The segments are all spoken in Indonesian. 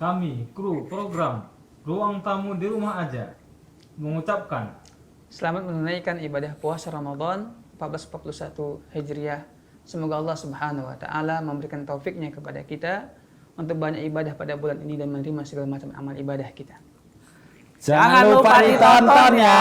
kami, kru program Ruang Tamu di Rumah Aja, mengucapkan selamat menunaikan ibadah puasa Ramadan 1441 Hijriah. Semoga Allah Subhanahu wa taala memberikan taufiknya kepada kita untuk banyak ibadah pada bulan ini dan menerima segala macam amal ibadah kita. Jangan lupa ditonton ya.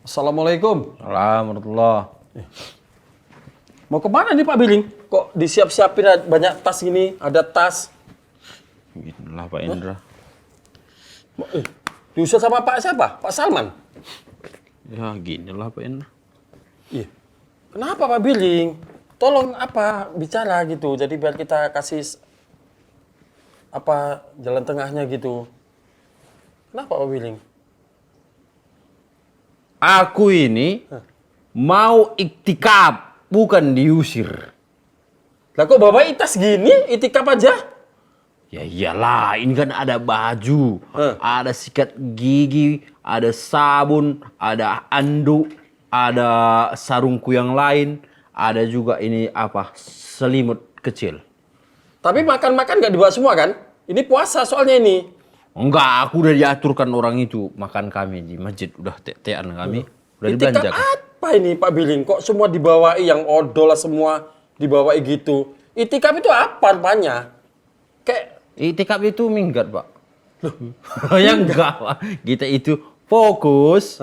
Assalamualaikum. Alhamdulillah. Mau kemana nih Pak Billing? Kok disiap-siapin banyak tas gini? Ada tas. Inilah Pak Indra. Diusir sama Pak siapa? Pak Salman? Ya ginilah Pak Indra. Iya. Kenapa Pak Billing? Tolong bicara gitu. Jadi biar kita kasih jalan tengahnya gitu. Kenapa Pak Billing? Aku ini mau iktikaf, bukan diusir. Lah kok bawa tas gini? Itikaf aja? Ya iyalah, ini kan ada baju, ada sikat gigi, ada sabun, ada anduk, ada sarungku yang lain, ada juga ini selimut kecil. Tapi makan-makan nggak dibawa semua kan? Ini puasa soalnya ini. Enggak, aku udah diaturkan orang itu makan kami di masjid, udah tean kami, udah Itikaf dibelanjakan. apa ini Pak Billing? Kok semua dibawai yang odol semua dibawai gitu? Itikaf itu apa rupanya? Kayak Itikaf itu minggat, Pak. Ya enggak, Pak. Kita itu fokus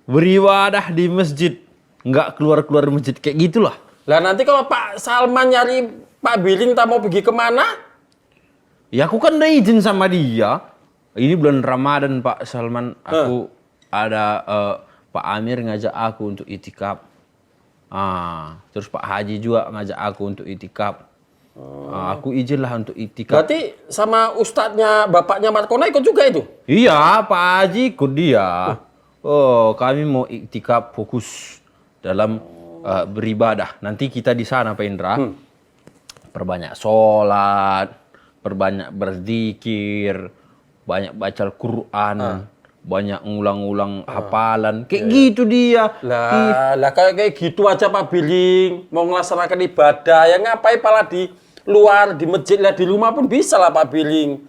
beribadah di masjid, enggak keluar-keluar masjid kayak gitulah. lah nanti kalau Pak Salman nyari Pak Billing tak mau pergi kemana? Ya aku kan udah izin sama dia. Ini bulan Ramadan Pak Salman, aku ada Pak Amir ngajak aku untuk itikaf. Terus Pak Haji juga ngajak aku untuk itikaf. Aku izin lah untuk itikaf. Berarti sama ustadznya bapaknya Markona ikut juga itu? Iya, Pak Haji ikut dia. Kami mau iktikaf fokus dalam beribadah. Nanti kita di sana Pak Indra. Perbanyak sholat, perbanyak berzikir, banyak baca Al-Quran, banyak ngulang-ngulang hafalan. Kayak gitu dia. Lah kayak gitu aja Pak Billing. Mau melaksanakan ibadah, ya ngapain malah di luar, di masjid, lah di rumah pun bisa lah Pak Billing.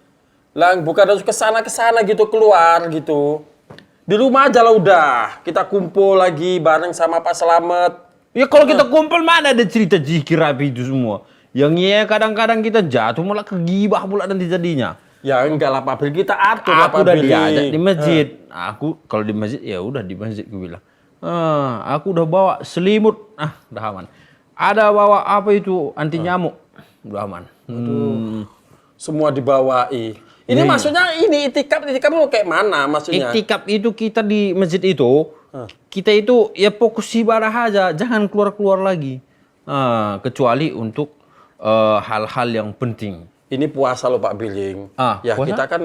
Lah bukan harus kesana gitu, keluar gitu. Di rumah aja lah udah. Kita kumpul lagi bareng sama Pak Slamet. Ya kalau kita kumpul mana ada cerita zikir api itu semua. Yang kadang-kadang kita jatuh malah ke gibah pula nanti jadinya. Ya enggak lah Pak Billing, kita atur lah Aku Pak udah Billing. diajak di masjid. Aku kalau di masjid ya udah di masjid gue bilang. Aku udah bawa selimut. Udah aman. Ada bawa apa itu anti nyamuk. Udah aman. Semua dibawai. Ini maksudnya ini itikaf itu kayak mana maksudnya? Iktikaf itu kita di masjid itu, kita itu ya fokus ibadah aja, jangan keluar-keluar lagi. Kecuali untuk hal-hal yang penting. Ini puasa loh Pak Billing. Ya puasa? kita kan,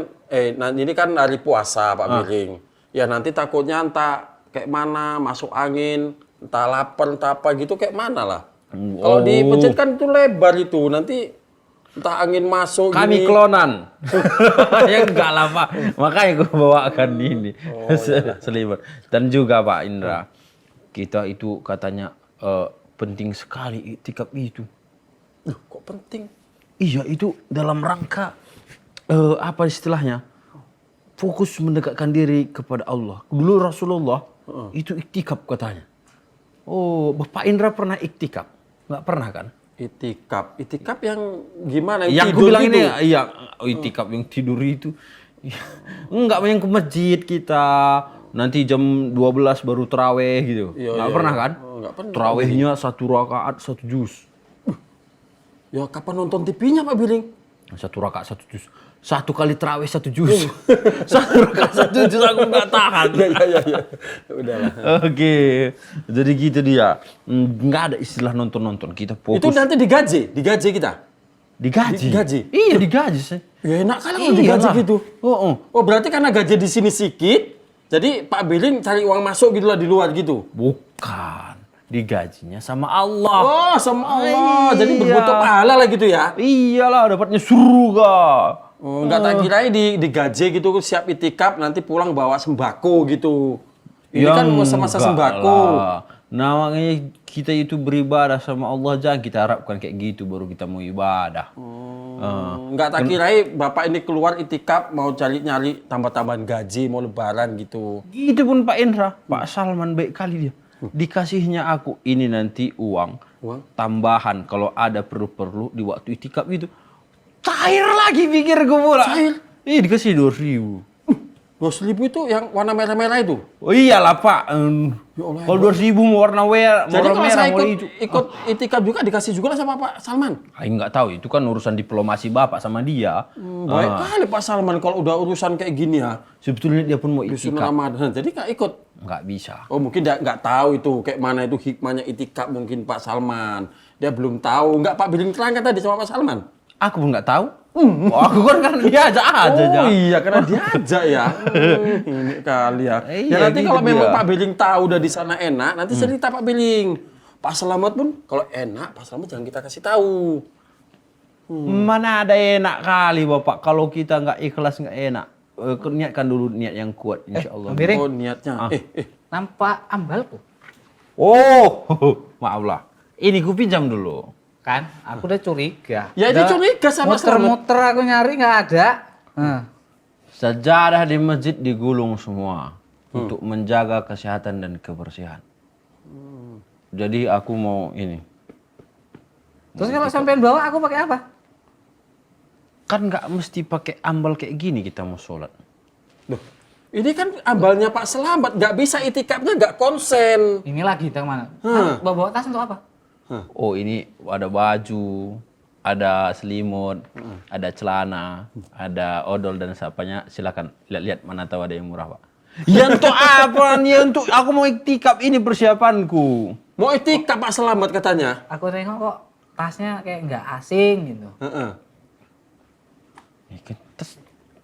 ini kan hari puasa Pak Billing. Ya nanti takutnya entah kayak mana, masuk angin, entah lapar, entah apa gitu kayak mana lah. Kalau di masjid kan itu lebar itu, nanti entah angin masuk Kami gini. klonan. Ya enggak lah Pak. Makanya gue bawakan ini. Selimut. Dan juga Pak Indra. Kita itu katanya penting sekali iktikaf itu. Kok penting? Iya itu dalam rangka apa istilahnya? Fokus mendekatkan diri kepada Allah. Dulu Rasulullah itu iktikaf katanya. Bapak Indra pernah iktikaf? Nggak pernah kan? Itikaf yang gimana? Yang aku tidur bilang gitu? ini, iya itikaf yang tidur itu. Enggak yang ke masjid kita. Nanti jam 12 baru terawih gitu. Nggak pernah kan? Nggak pernah. Terawihnya 1 rakaat 1 juz. Ya kapan nonton TV-nya Pak Billing? 1 rakaat 1 juz. 1 kali tarawih 1 juz. 1 rakaat 1 juz aku nggak tahan. Ya. Udahlah. Oke. Jadi gitu dia. Nggak ada istilah nonton-nonton. Kita fokus. Itu nanti digaji kita. Digaji. Digaji? Iya, digaji sih. Ya enak kali kalau digaji Iyalah. gitu. Oh, berarti karena gaji di sini sedikit, jadi Pak Billing cari uang masuk gitu lah di luar gitu. Bukan. Digajinya sama Allah. Oh, sama Allah. Jadi Iya. berbentuk pahala lah gitu ya. Iyalah, dapatnya surga. Oh, enggak tak kirain digaji gitu siap itikaf nanti pulang bawa sembako gitu. Ini kan masa-masa enggak sembako. lah. Nah, makanya kita itu beribadah sama Allah, jangan kita harapkan kayak gitu baru kita mau ibadah. Enggak tak kirain Bapak ini keluar itikaf mau nyari tambah-tambahan gaji, mau lebaran gitu. Gitu pun Pak Indra, Pak Salman baik kali dia. Dikasihnya aku ini nanti uang tambahan kalau ada perlu-perlu di waktu itikaf itu. Cair lagi pikir gue pula. Cair? Iya dikasih 2.000. 2.000 itu yang warna merah-merah itu. Oh iyalah Pak. Ya Allah, Kalau 2.000 mau warna merah, Jadi kalau saya mau hijau. ikut itikaf juga dikasih juga lah sama Pak Salman. Saya nggak tahu, itu kan urusan diplomasi Bapak sama dia. Baik kali Pak Salman kalau udah urusan kayak gini ya. Sebetulnya dia pun mau Di itikaf. Ramadan. Jadi nggak ikut. Nggak bisa. Oh mungkin dia nggak tahu itu kayak mana itu hikmahnya itikaf mungkin Pak Salman. Dia belum tahu. Nggak Pak Billing terangkan tadi sama Pak Salman. Aku pun nggak tahu. Oh, aku kan karena dia aja aja. Oh iya karena diajak ya. Ini kali ya. Iya, Ya nanti gitu kalau memang dia. Pak Billing tahu udah di sana enak, nanti cerita Pak Billing. Pak Selamat pun kalau enak Pak Selamat jangan kita kasih tahu. Mana ada enak kali Bapak kalau kita nggak ikhlas nggak enak. Niatkan dulu niat yang kuat insya Allah. Bang Biring. Oh niatnya. Nampak ambalku. Oh, maaf lah. Ini ku pinjam dulu. Kan, aku udah curiga. Ya, dia curiga sama muter-muter aku nyari nggak ada. Sajadah di masjid digulung semua untuk menjaga kesehatan dan kebersihan. Jadi aku mau ini. Terus kalau sampean bawa aku pakai apa? Kan nggak mesti pakai ambal kayak gini kita mau sholat. Loh, ini kan ambalnya Pak Selamat, nggak bisa itikafnya nggak konsen. Ini lagi kita kemana? Bawa tas untuk apa? Oh ini ada baju, ada selimut, ada celana, ada odol dan sapanya. Silakan lihat-lihat mana tahu ada yang murah Pak. Ya untuk apa? Ya untuk aku mau iktikaf ini persiapanku. Mau itikaf Pak Selamat katanya. Aku tengok kok tasnya kayak nggak asing gitu.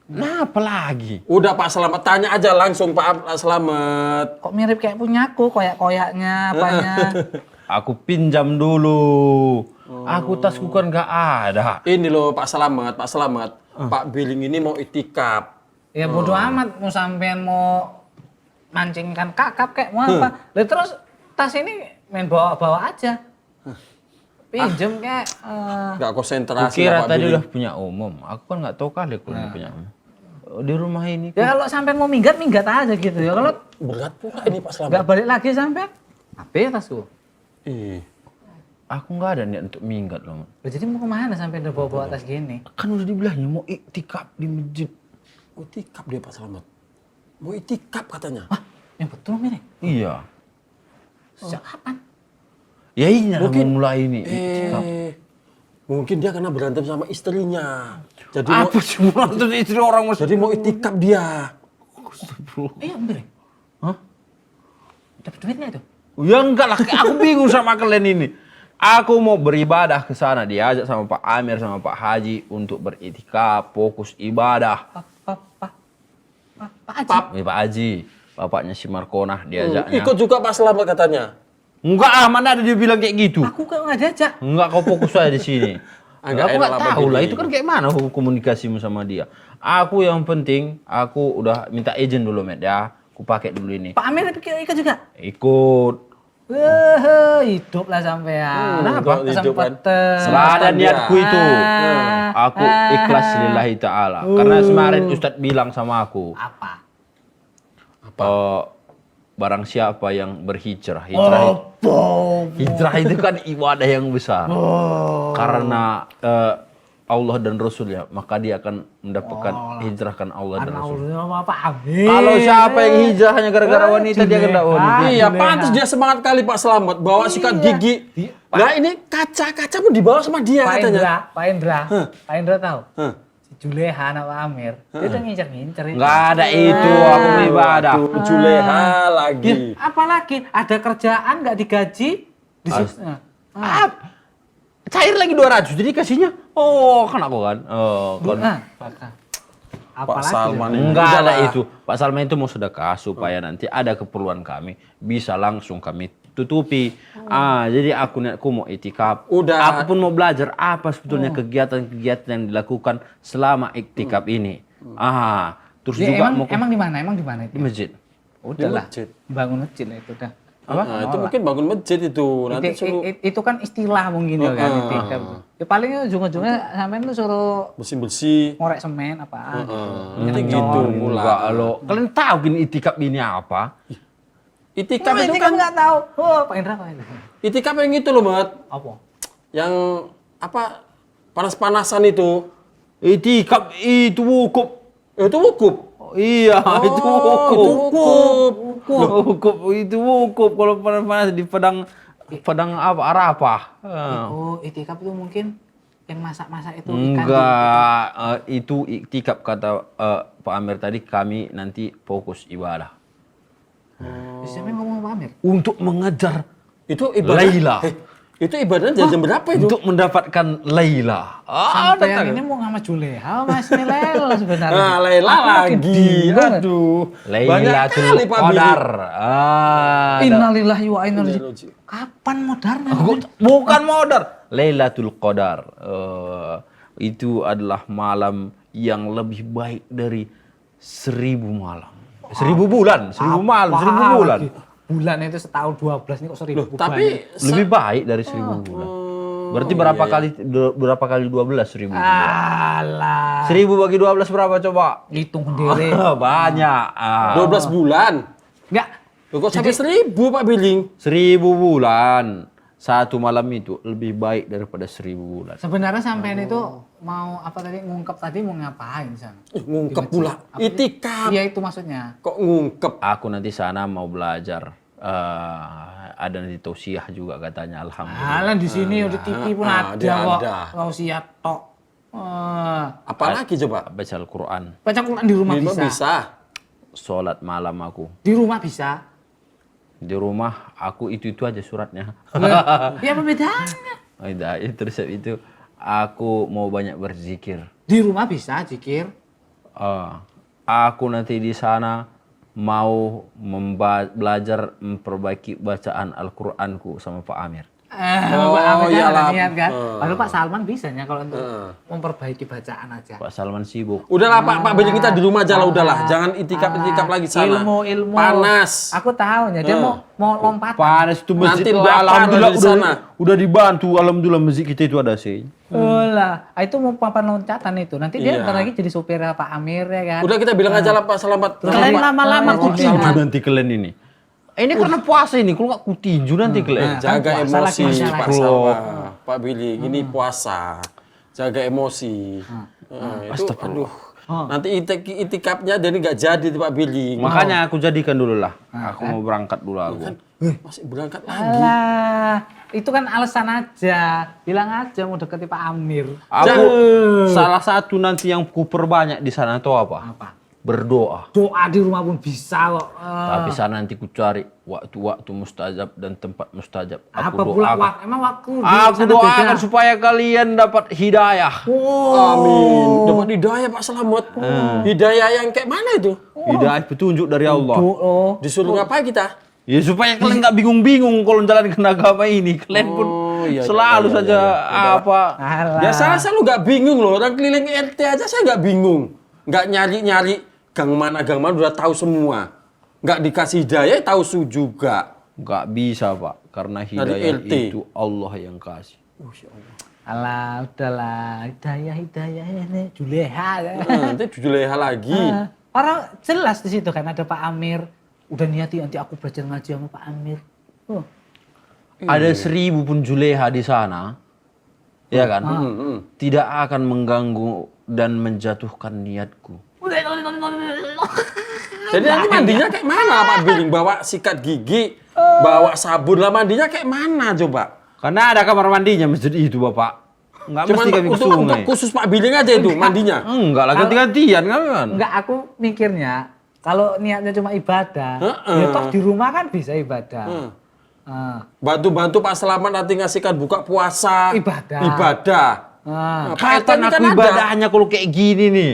Nah apa lagi? Udah Pak Selamat tanya aja langsung Pak Selamat. Kok mirip kayak punyaku, koyak-koyaknya, apanya. Aku pinjam dulu. Aku tasku kan nggak ada. Ini loh Pak Selamat, Pak Billing ini mau itikaf. Ya bodo amat mau sampean mau mancingkan kakap kayak mau apa. Lah terus tas ini main bawa-bawa aja. Pinjem kayak Nggak konsentrasi Kira Pak tadi Billing. udah punya umum. Aku kan nggak tahu kali kalau dia punya umum. Di rumah ini. ya kalau sampean mau minggat aja gitu ya. Kalau Berat pula ini Pak Selamat. nggak balik lagi sampean, apa ya tasku? Aku nggak ada niat untuk minggat loh. Lah jadi mau kemana sampean udah bawa tas gini? Kan udah dibilangnya mau iktikaf di masjid. Mau itikaf dia Pak Selamat. Mau itikaf katanya. Wah, yang betul mirip. Iya. Sejak kapan? Ya ini mungkin mulai ini. Mungkin dia karena berantem sama istrinya. Jadi Apa sih berantem istri orang mas? jadi mau itikaf dia. Iya mirip. Hah? Dapat duitnya itu? Ya enggak lah, aku bingung sama kalian ini. Aku mau beribadah ke sana, diajak sama Pak Amir sama Pak Haji untuk beritikaf, fokus ibadah. Pak Haji. Pak Haji, bapaknya si Markonah diajaknya. Ikut juga Pak Selamat katanya. Enggak mana ada dia bilang kayak gitu. Aku kok nggak diajak. Enggak, kau fokus aja di sini. Agak Aku enak nggak lah tahu lah, begini. itu kan kayak mana komunikasimu sama dia. Aku yang penting, aku udah minta izin dulu, Met ya. Aku pakai dulu ini. Pak Amir ikut juga. Ikut. Hidup lah sampean. Kenapa? Hidup kan. Kesempatan. Nggak ada niatku itu. Aku ikhlas lillahi ta'ala. Karena kemarin Ustadz bilang sama aku. Apa? Barang siapa yang berhijrah. Hijrah itu kan ibadah yang besar. Karena Allah dan Rasulnya, maka dia akan mendapatkan hijrahkan Allah dan Rasul. Sama Pak Amir. Kalau siapa yang hijrah hanya gara-gara wanita, dia akan dapat wanita. Iya, pantas dia semangat kali Pak Selamat bawa sikat gigi. Nah ini kaca pun dibawa sama dia Pak katanya. Indra, Pak Indra tahu? Hah. Si Juleha anak Pak Amir, dia udah ngincer-ngincer itu. Nggak ada itu, aku mau ibadah. Tuh, Juleha lagi. Apalagi ada kerjaan nggak digaji di situ. Cair lagi 200, jadi kasihnya. Oh, kan aku kan. Oh, kan. Pak Apalagi Salman ini. Enggak ada Udahlah. itu. Pak Salman itu mau sedekah supaya nanti ada keperluan kami bisa langsung kami tutupi. Jadi aku mau itikaf. Udah. Aku pun mau belajar apa sebetulnya kegiatan-kegiatan yang dilakukan selama iktikaf ini. Terus Ya, juga emang di mana? Emang di mana di itu? masjid. Udahlah. masjid. Bangun masjid lah itu dah. Nah, itu mungkin bangun masjid itu. Nanti suruh Itu kan istilah mungkin ya kan itikaf. Ya paling ujung-ujungnya sampean tuh suruh bersih-bersih. ngorek semen apaan. Nanti gitu pula. Enggak lo. Kalian tahu gini itikaf ini apa? Itikaf itu kan kan nggak tahu. Oh, Pak Indra Pak Indra. itikaf yang itu loh, Mat. Apa? Yang apa? Panas-panasan itu. Itikaf itu wukuf. Itu wukuf. Iya, itu wukuf. Itu wukuf. Wukuf itu wukuf kalau panas di padang apa Arafah. Oh, itikaf itu mungkin yang masak-masak itu ikan. Enggak, itu iktikaf kata Pak Amir tadi, kami nanti fokus ibadah. Siapa yang ngomong Pak Amir? Untuk mengejar Itu ibadah. Laila. Itu ibadahnya jam berapa itu? Untuk mendapatkan Laila. Sampai yang ini mau sama Juleha Mas Lela sebenarnya. Nah, Laila Aku makin lagi. bingung. Aduh. Banyak Lailatul kali Pak Billy. Qadar. Innalillahi wa inna ilaihi raji'un. Kapan modern? Bukan modar. Lailatul Qadar. Itu adalah malam yang lebih baik dari 1000 malam. 1000 bulan, 1000 malam, 1000 bulan. Bulan itu setahun 12 ini kok 1000 bulan. Tapi Lebih baik dari 1000 bulan. Berarti berapa kali 12 1000 bulan? Alah. 1000 bagi 12 berapa coba? Hitung sendiri. Banyak. 12 bulan. Enggak. Loh, kok sampai 1000 Pak Biling? 1000 bulan. Satu malam itu lebih baik daripada 1000 bulan. Sebenarnya sampean itu mau apa tadi ngungkep tadi mau ngapain di sana? Ngungkep pula. Itikaf. Iya itu maksudnya. Kok ngungkep? Aku nanti sana mau belajar. Ada nanti tausiah juga katanya, alhamdulillah. Halan di sini udah TV pun ada dia kok. ada. Mau siap tok. Apalagi coba? Baca Al-Quran. Baca Quran di rumah Memang bisa. bisa. Sholat malam aku. Di rumah bisa. Di rumah aku itu aja suratnya. Ya apa bedanya? Terus itu aku mau banyak berzikir. Di rumah bisa zikir. Aku nanti di sana mau belajar memperbaiki bacaan Al-Quranku sama Pak Amir. Pak Amir kan iyalah. ada niat kan. Padahal Pak Salman bisanya kalau untuk memperbaiki bacaan aja. Pak Salman sibuk. Udahlah Pak Biling, kita di rumah aja lah, udahlah. Jangan itikaf lagi sana. Ilmu. Panas. Aku tahu ya dia mau lompat. Panas itu masjid. Nanti Udah, lapar alhamdulillah di sana. udah dibantu. Alhamdulillah masjid kita itu ada sih. Lah, itu mau papan loncatan itu. Nanti dia Iya. ntar lagi jadi supir Pak Amir ya kan. Udah kita bilang aja lah Pak Selamat. Kalian lama-lama Kutinju nanti kalian ini. Ini karena puasa ini, kalau nggak kutinju nanti kalian. Jaga Kan puasa emosi lagi Pak masalahnya. Salma. Pak Billy, ini puasa. Jaga emosi. Itu aduh. Nanti itikafnya jadi nggak jadi tuh Pak Billy. Makanya aku jadikan dulu lah. Aku mau berangkat dulu aku. Masih berangkat lagi. Alah, itu kan alasan aja. Bilang aja mau deketi Pak Amir. Aku salah satu nanti yang ku perbanyak di sana tuh apa? Apa? Berdoa. Doa di rumah pun bisa kok. Tapi sana nanti ku cari waktu-waktu mustajab dan tempat mustajab. Aku Apa pula doakan. emang waktu di Aku sana doakan beda? supaya kalian dapat hidayah. Amin. Dapat hidayah Pak Selamat. Hidayah yang kayak mana itu? Hidayah petunjuk dari Allah. Oh, Disuruh ngapain kita? Ya supaya kalian nggak bingung-bingung kalau jalankan agama ini. Kalian pun iya, selalu iya, saja apa. alah. Ya saya selalu nggak bingung loh. Orang keliling RT aja saya nggak bingung. Nggak nyari-nyari gang mana udah tahu semua. Nggak dikasih hidayah tahu juga. Nggak bisa Pak, karena hidayah LT. itu Allah yang kasih. Alah, udahlah. Hidayah ini Juleha. Nanti Juleha lagi. Orang jelas di situ kan ada Pak Amir. Udah niati nanti aku belajar ngaji sama Pak Amir. Ada 1000 pun Juleha di sana. ya kan? Tidak akan mengganggu dan menjatuhkan niatku. Jadi nanti mandinya kayak mana Pak Billing? Bawa sikat gigi, bawa sabun lah, mandinya kayak mana coba? Karena ada kamar mandinya masjid itu, Bapak. Enggak Cuman mesti kami ke untuk sungai. khusus Pak Billing aja itu mandinya. Enggak lah, ganti-gantian kan. Enggak, aku mikirnya kalau niatnya cuma ibadah, ya toh di rumah kan bisa ibadah. Bantu-bantu Pak Selamat nanti ngasihkan buka puasa. Ibadah. Nah, Pak RT Kapan ini aku kan ada. ibadahnya kalau kayak gini nih?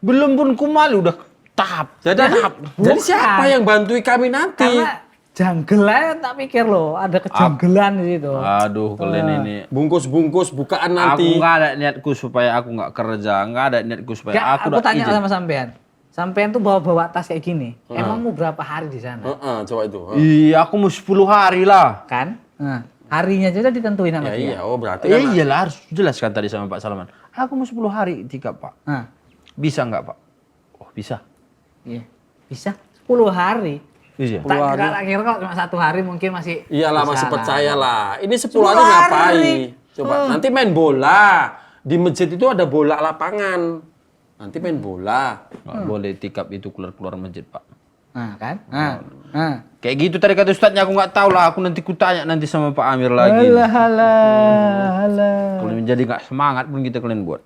Belum pun kumalu udah tahap. Jadi siapa yang bantu kami nanti? Karena janggelan tak pikir loh, ada kejanggelan di situ. Aduh, kalian ini. Bungkus-bungkus bukaan nanti. Aku nggak ada niatku supaya aku nggak kerja, nggak ada niatku supaya Ya, aku aku udah tanya izin. sama sampean. Sampean tuh bawa-bawa tas kayak gini. Emang mau berapa hari di sana? Coba itu. Iya, aku mau 10 hari lah. Kan? Harinya juga ditentuin sama Ya dia. iya, oh berarti kan. Iyalah, harus jelaskan tadi sama Pak Salman. Aku mau 10 hari tikap, Pak. Nah, Bisa nggak, Pak? Oh, bisa. iya. Bisa 10 hari. Iya. Tak kira kalau cuma 1 hari mungkin masih Iyalah bisa masih lah. percaya lah. Ini 10 hari ngapain? Coba nanti main bola. Di masjid itu ada bola lapangan. Nanti main bola. Nggak boleh tikap itu keluar-keluar masjid, Pak. Nah, kan? Nah. Kayak gitu tadi kata ustadznya, aku nggak tahu lah. Aku nanti kutanya nanti sama Pak Amir lagi. Halah. Kalau menjadi nggak semangat pun kita kalian buat.